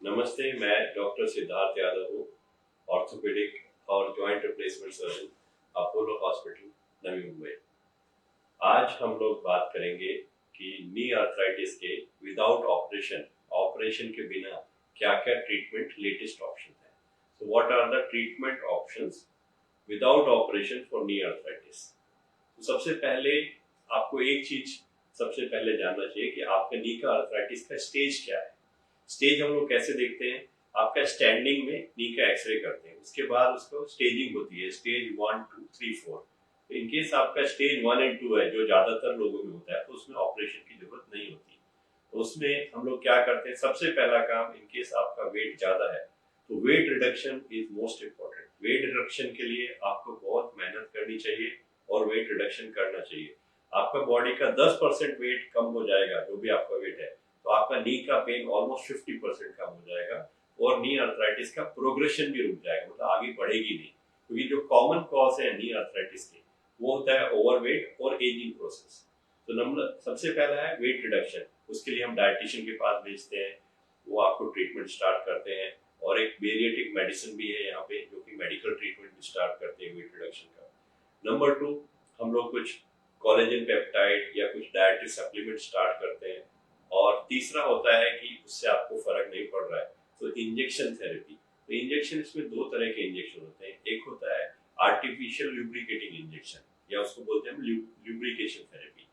नमस्ते, मैं डॉक्टर सिद्धार्थ यादव हूँ, ऑर्थोपेडिक और joint replacement surgeon, Apollo hospital, Navi Mumbai. आज हम लोग बात करेंगे कि नी आर्थराइटिस के विदाउट ऑपरेशन, ऑपरेशन के बिना क्या-क्या ट्रीटमेंट लेटेस्ट ऑप्शन है। So what are the treatment options without operation for knee arthritis. तो सबसे पहले आपको एक चीज सबसे पहले जानना चाहिए कि आपके नी का आर्थराइटिस का स्टेज क्या है। स्टेज हम लोग कैसे देखते हैं, आपका स्टैंडिंग में नी का एक्सरे करते हैं, उसके बाद उसको स्टेजिंग होती है, स्टेज 1, 2, 3, 4। तो इनकेस आपका स्टेज 1 एंड 2 है, जो ज्यादातर लोगों में होता है, तो उसमें ऑपरेशन की जरूरत नहीं होती। तो उसमें हम लोग क्या करते हैं, सबसे पहला काम, इनकेस आपका वेट ज्यादा है तो weight reduction is most important. Weight reduction के लिए आपको बहुत मेहनत करनी चाहिए और वेट रिडक्शन करना चाहिए। आपका बॉडी का 10% वेट कम हो जाएगा, जो भी आपका वेट है, तो आपका नी का पेन ऑलमोस्ट 50% कम हो जाएगा और नी आर्थराइटिस का प्रोग्रेशन भी रुक जाएगा, मतलब आगे बढ़ेगी नहीं। क्योंकि जो कॉमन कॉज है नी आर्थराइटिस के, वो होता है ओवरवेट और एजिंग प्रोसेस। तो नंबर सबसे पहला है वेट रिडक्शन। उसके लिए हम डायटिशियन के पास भेजते हैं, वो आपको ट्रीटमेंट स्टार्ट करते हैं। और एक बेरिएटिक मेडिसिन भी है यहाँ पे, जो कि मेडिकल ट्रीटमेंट भी स्टार्ट करते हैं वेट रिडक्शन का। नंबर 2, हम लोग कुछ कोलेजन पेप्टाइड या कुछ डाइटरी सप्लीमेंट स्टार्ट करते हैं। और तीसरा होता है कि उससे आपको फर्क नहीं पड़ रहा है तो इंजेक्शन थेरेपी। तो इंजेक्शन, इसमें दो तरह के इंजेक्शन होते हैं। एक होता है आर्टिफिशियल ल्यूब्रिकेटिंग इंजेक्शन, या उसको बोलते हैं ल्यूब्रिकेशन थेरेपी।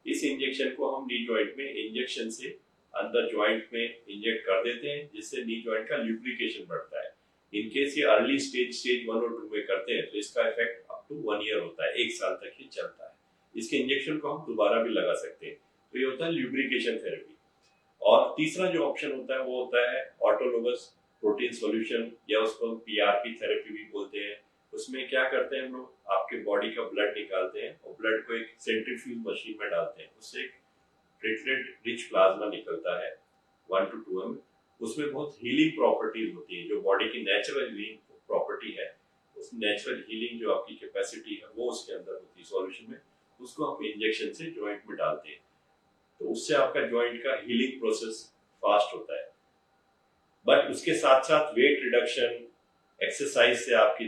इस इंजेक्शन को हम नी जॉइंट में इंजेक्शन से अंदर जॉइंट में इंजेक्ट कर देते हैं, जिससे नी जॉइंट का ल्यूब्रिकेशन बढ़ता है। इनकेस ये अर्ली स्टेज 1 और 2 में करते हैं तो इसका इफेक्ट अप टू 1 ईयर होता है, 1 साल तक ये चलता है। इसके इंजेक्शन को हम दोबारा भी लगा सकते हैं। तो ये होता है ल्यूब्रिकेशन थेरेपी। और तीसरा जो ऑप्शन होता है वो होता है ऑटोलोगस प्रोटीन सॉल्यूशन, या उसको पीआरपी थेरेपी भी बोलते हैं। उसमें क्या करते हैं हम लोग, आपके बॉडी का ब्लड निकालते हैं और ब्लड को एक सेंट्रीफ्यूज मशीन में डालते हैं, उससे एक प्लेटलेट रिच प्लाज्मा निकलता है 1 to 2 ml। उसमें बहुत हीलिंग प्रॉपर्टीज होती है, जो बॉडी की नेचुरल हीलिंग प्रॉपर्टी है, उस नेचुरल हीलिंग जो आपकी कैपेसिटी है वो उसके अंदर होती है सॉल्यूशन में। उसको हम इंजेक्शन से जॉइंट में डालते हैं, तो उससे आपका जॉइंट का हीलिंग प्रोसेस फास्ट होता है। बट उसके साथ साथ वेट रिडक्शन, एक्सरसाइज से आपकी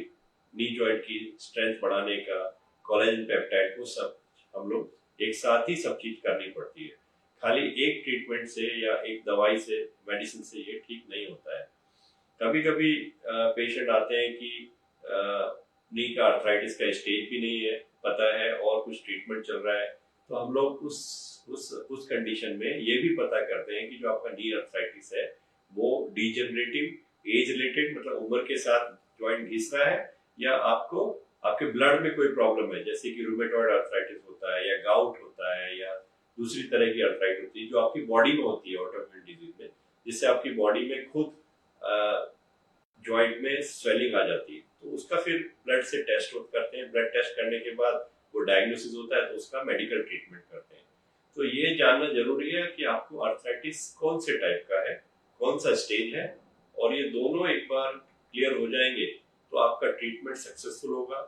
नी जॉइंट की स्ट्रेंथ बढ़ाने का, कोलेजन पेप्टाइड, वो सब हम लोग एक साथ ही सब चीज करनी पड़ती है। खाली एक ट्रीटमेंट से या एक दवाई से, मेडिसिन से ये ठीक नहीं होता है। कभी कभी पेशेंट आते हैं कि नी का आर्थराइटिस का स्टेज भी नहीं है पता है और कुछ ट्रीटमेंट चल रहा है, तो हम लोग उस कंडीशन में ये भी पता करते हैं कि जो आपका नी आर्थराइटिस है वो डिजेनरेटिव, एज रिलेटेड, मतलब उम्र के साथ जॉइंट घिस रहा है, या आपको आपके ब्लड में कोई प्रॉब्लम है, जैसे कि रूमेटॉइड आर्थराइटिस होता है, या गाउट होता है, या दूसरी तरह की आर्थराइटिस होती है जो आपकी बॉडी में होती है ऑटोइम्यून डिजीज में, जिससे आपकी बॉडी में खुद जॉइंट में स्वेलिंग आ जाती है। तो उसका फिर ब्लड से टेस्ट करते हैं, ब्लड टेस्ट करने के बाद वो डायग्नोसिस होता है, तो उसका मेडिकल ट्रीटमेंट करते हैं। तो ये जानना जरूरी है कि आपको आर्थराइटिस कौन से टाइप का है, कौन सा स्टेज है, और ये दोनों एक बार क्लियर हो जाएंगे तो आपका ट्रीटमेंट सक्सेसफुल होगा